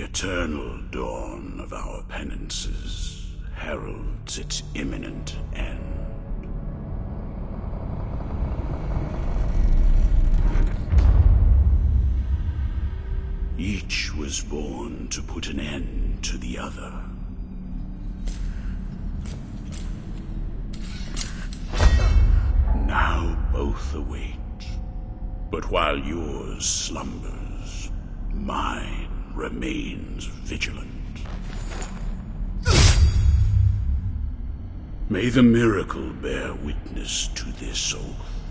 eternal dawn of our penances heralds its imminent end. Each was born to put an end to the other. Now both await. But while yours slumbers, mine remains vigilant. May the miracle bear witness to this oath.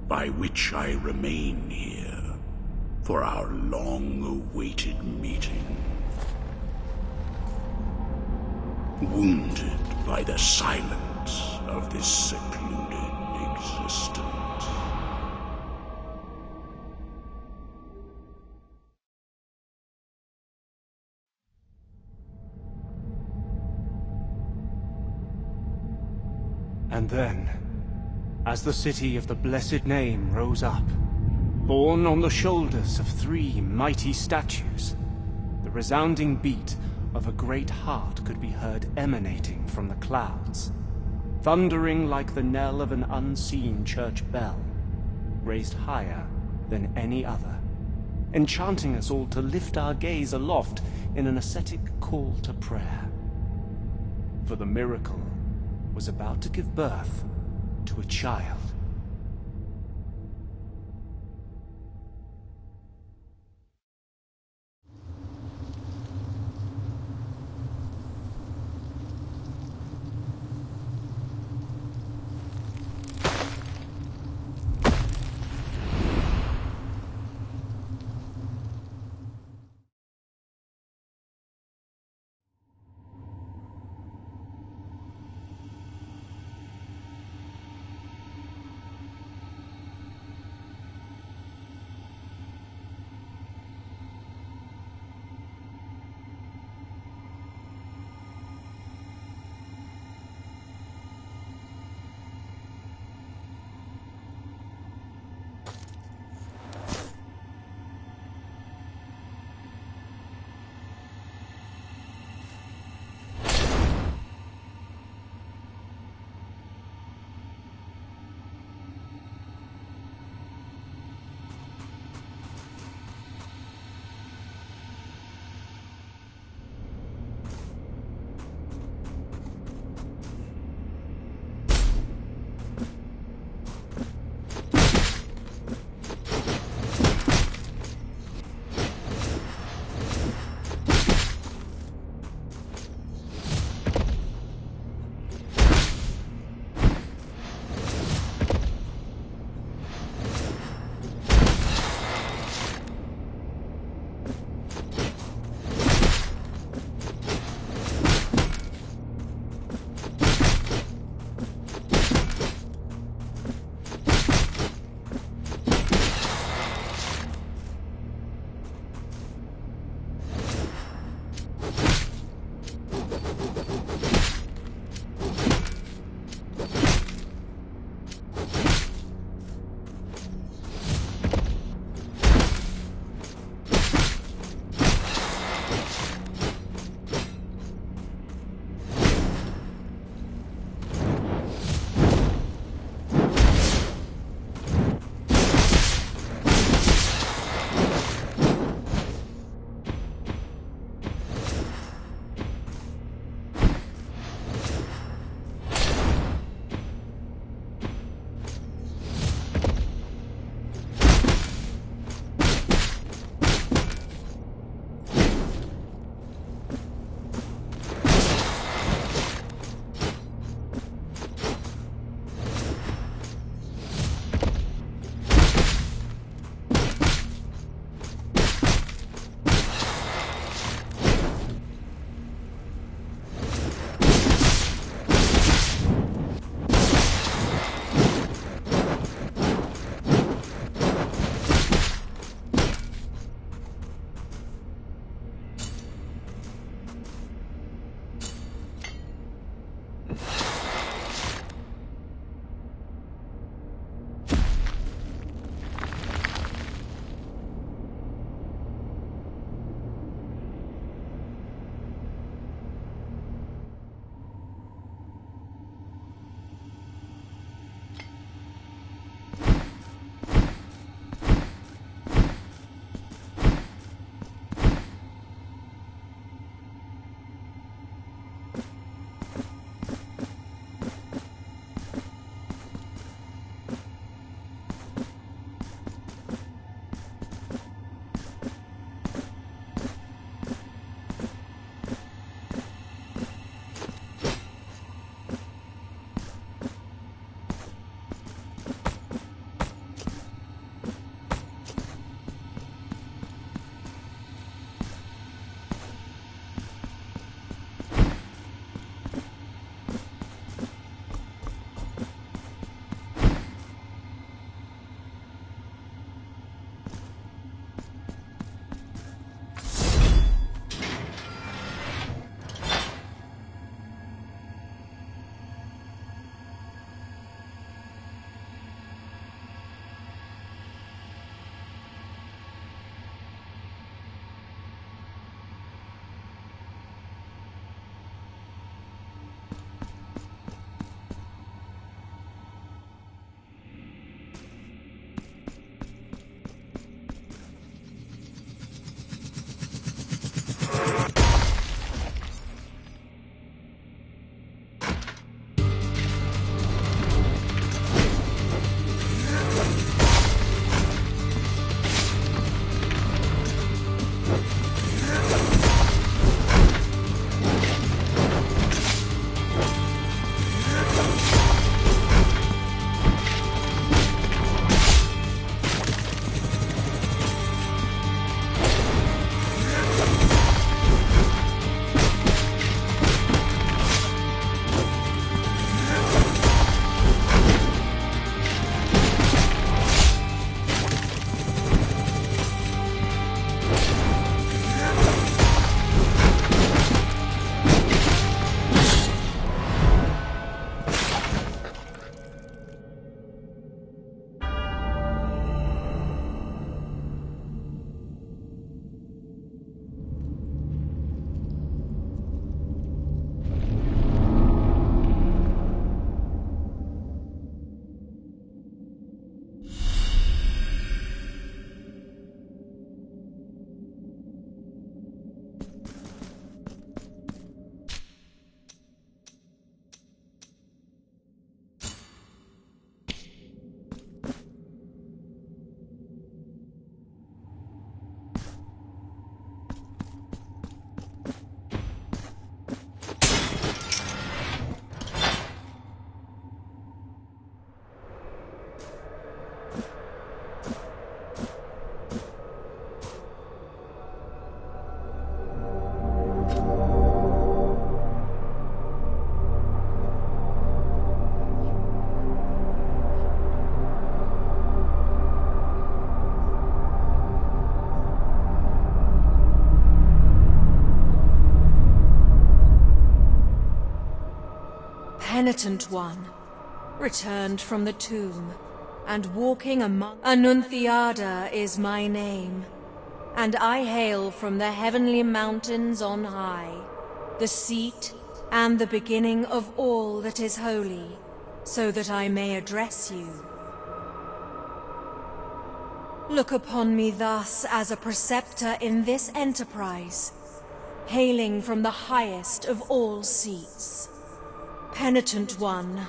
By which I remain here for our long-awaited meeting. Wounded by the silence of this secluded existence. And then, as the city of the blessed name rose up, borne on the shoulders of 3 mighty statues, the resounding beat of a great heart could be heard emanating from the clouds, thundering like the knell of an unseen church bell, raised higher than any other, enchanting us all to lift our gaze aloft in an ascetic call to prayer. For the miracle was about to give birth to a child. Penitent one, returned from the tomb, and walking among... Annunciada is my name, and I hail from the heavenly mountains on high, the seat and the beginning of all that is holy, so that I may address you. Look upon me thus as a preceptor in this enterprise, hailing from the highest of all seats. Penitent one,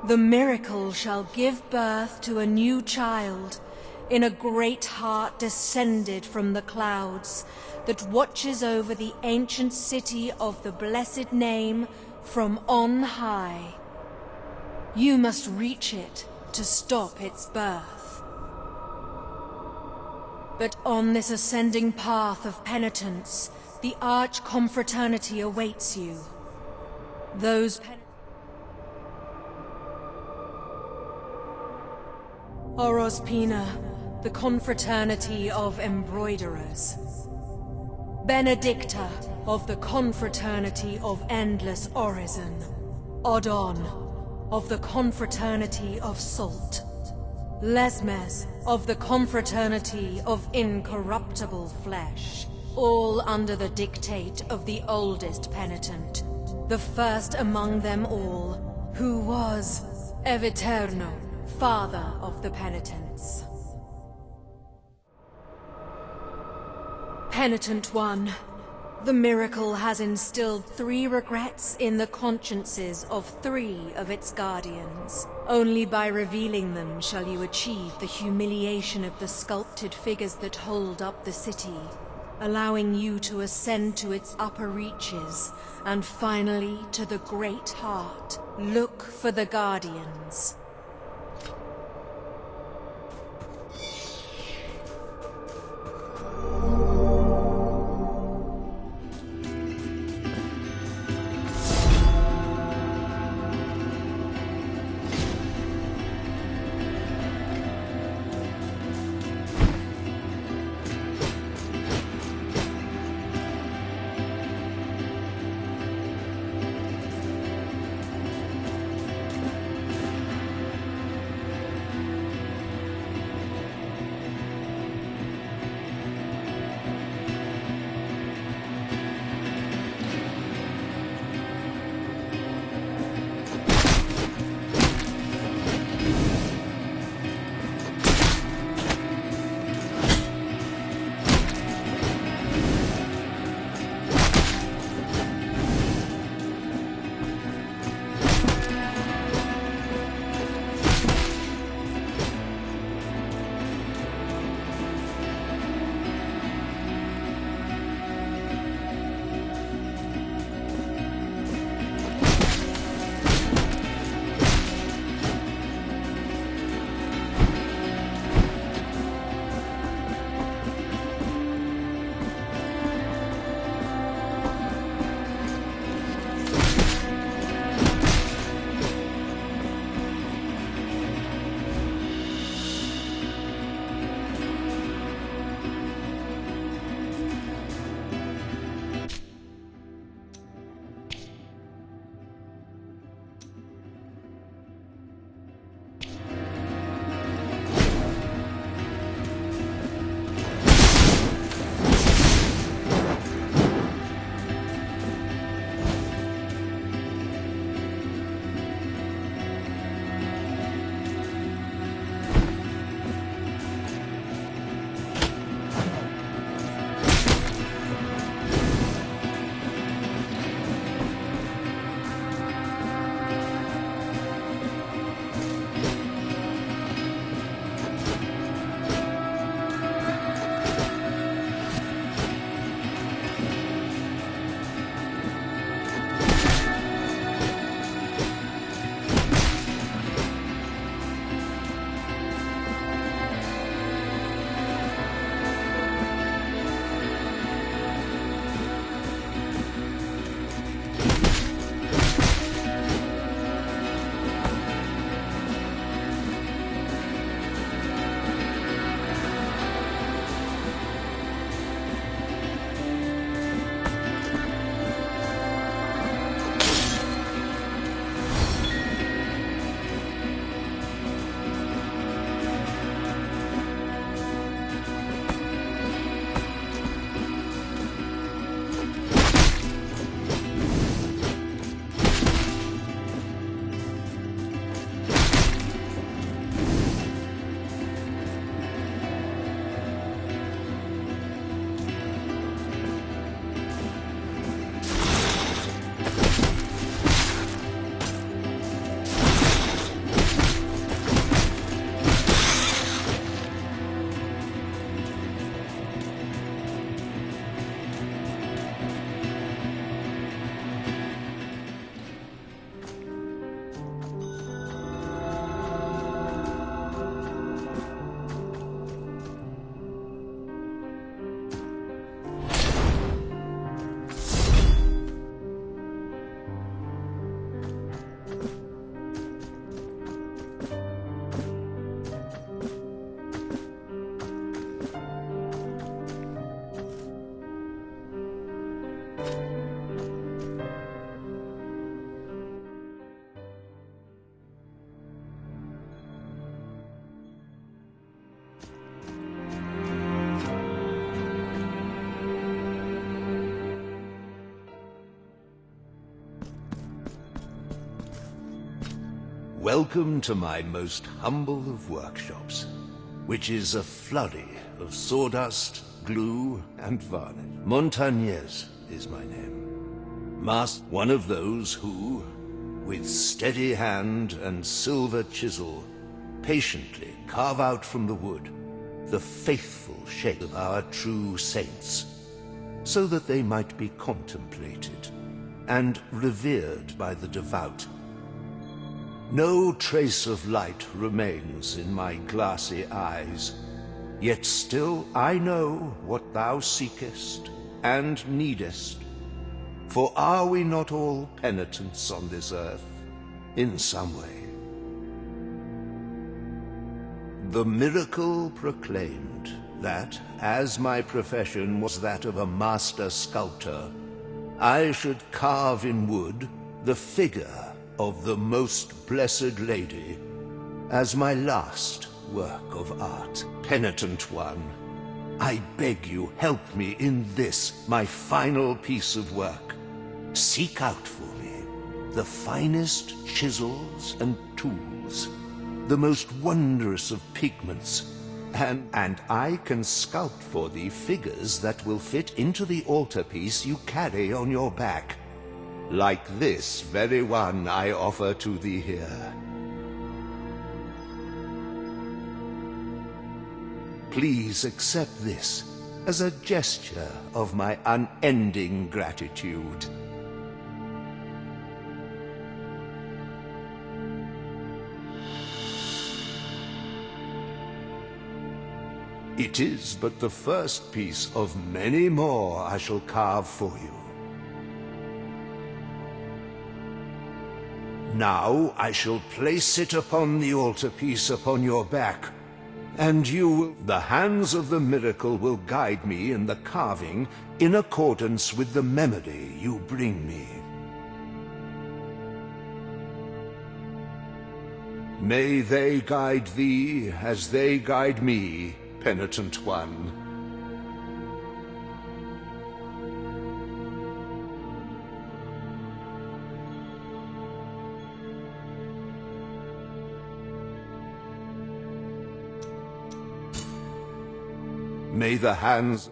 the miracle shall give birth to a new child in a great heart descended from the clouds that watches over the ancient city of the blessed name from on high. You must reach it to stop its birth. But on this ascending path of penitence, the arch-confraternity awaits you. Those Orospina, the confraternity of embroiderers. Benedicta, of the confraternity of endless orison. Odon, of the confraternity of salt. Lesmes, of the confraternity of incorruptible flesh. All under the dictate of the oldest penitent, the first among them all, who was Eviterno, father of the penitents. Penitent one, the miracle has instilled 3 regrets in the consciences of 3 of its guardians. Only by revealing them shall you achieve the humiliation of the sculpted figures that hold up the city, allowing you to ascend to its upper reaches, and finally to the great heart. Look for the guardians. Welcome to my most humble of workshops, which is a flurry of sawdust, glue, and varnish. Montagnez is my name. One of those who, with steady hand and silver chisel, patiently carve out from the wood the faithful shape of our true saints, so that they might be contemplated and revered by the devout. No trace of light remains in my glassy eyes, yet still I know what thou seekest and needest. For are we not all penitents on this earth, in some way? The miracle proclaimed that, as my profession was that of a master sculptor, I should carve in wood the figure of the Most Blessed Lady as my last work of art. Penitent one, I beg you, help me in this, my final piece of work. Seek out for me the finest chisels and tools, the most wondrous of pigments, and I can sculpt for thee figures that will fit into the altarpiece you carry on your back, like this very one I offer to thee here. Please accept this as a gesture of my unending gratitude. It is but the first piece of many more I shall carve for you. Now I shall place it upon the altarpiece upon your back, and the hands of the miracle will guide me in the carving in accordance with the memory you bring me. May they guide thee as they guide me, penitent one. May the hands...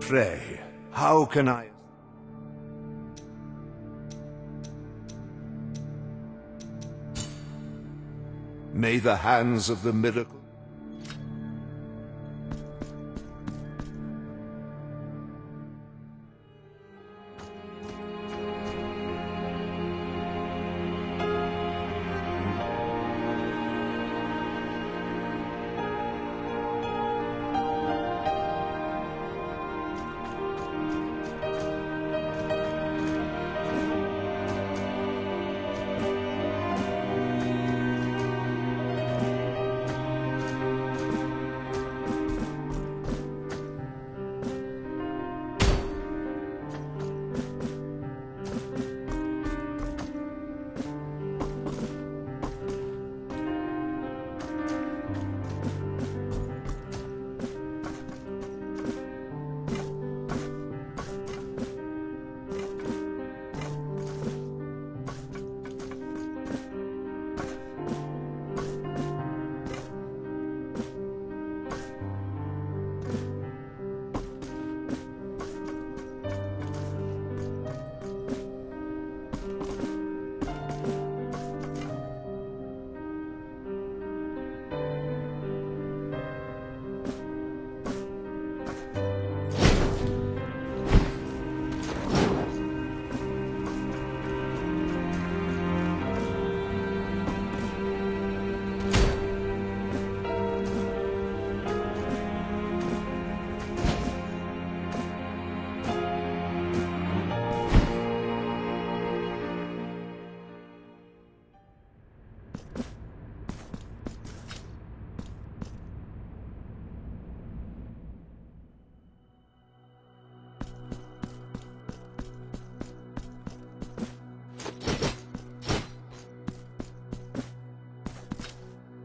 Pray, how can I... May the hands of the miracle...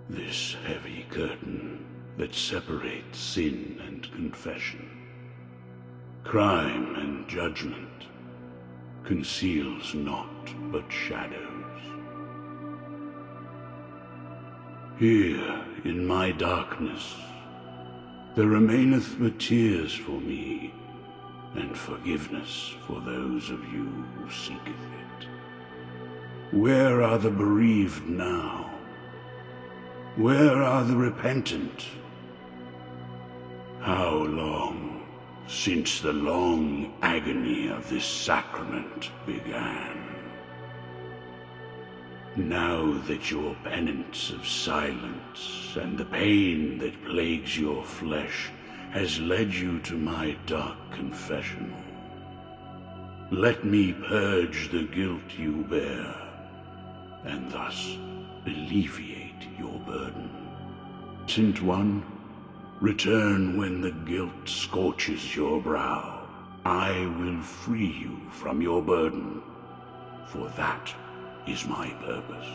This heavy curtain that separates sin and confession. Crime and judgment conceals naught but shadows. Here, in my darkness, there remaineth but tears for me, and forgiveness for those of you who seeketh it. Where are the bereaved now? Where are the repentant? How long since the long agony of this sacrament began? Now that your penance of silence and the pain that plagues your flesh has led you to my dark confessional, let me purge the guilt you bear, and thus alleviate your burden. Sent one, return when the guilt scorches your brow. I will free you from your burden, for that is my purpose.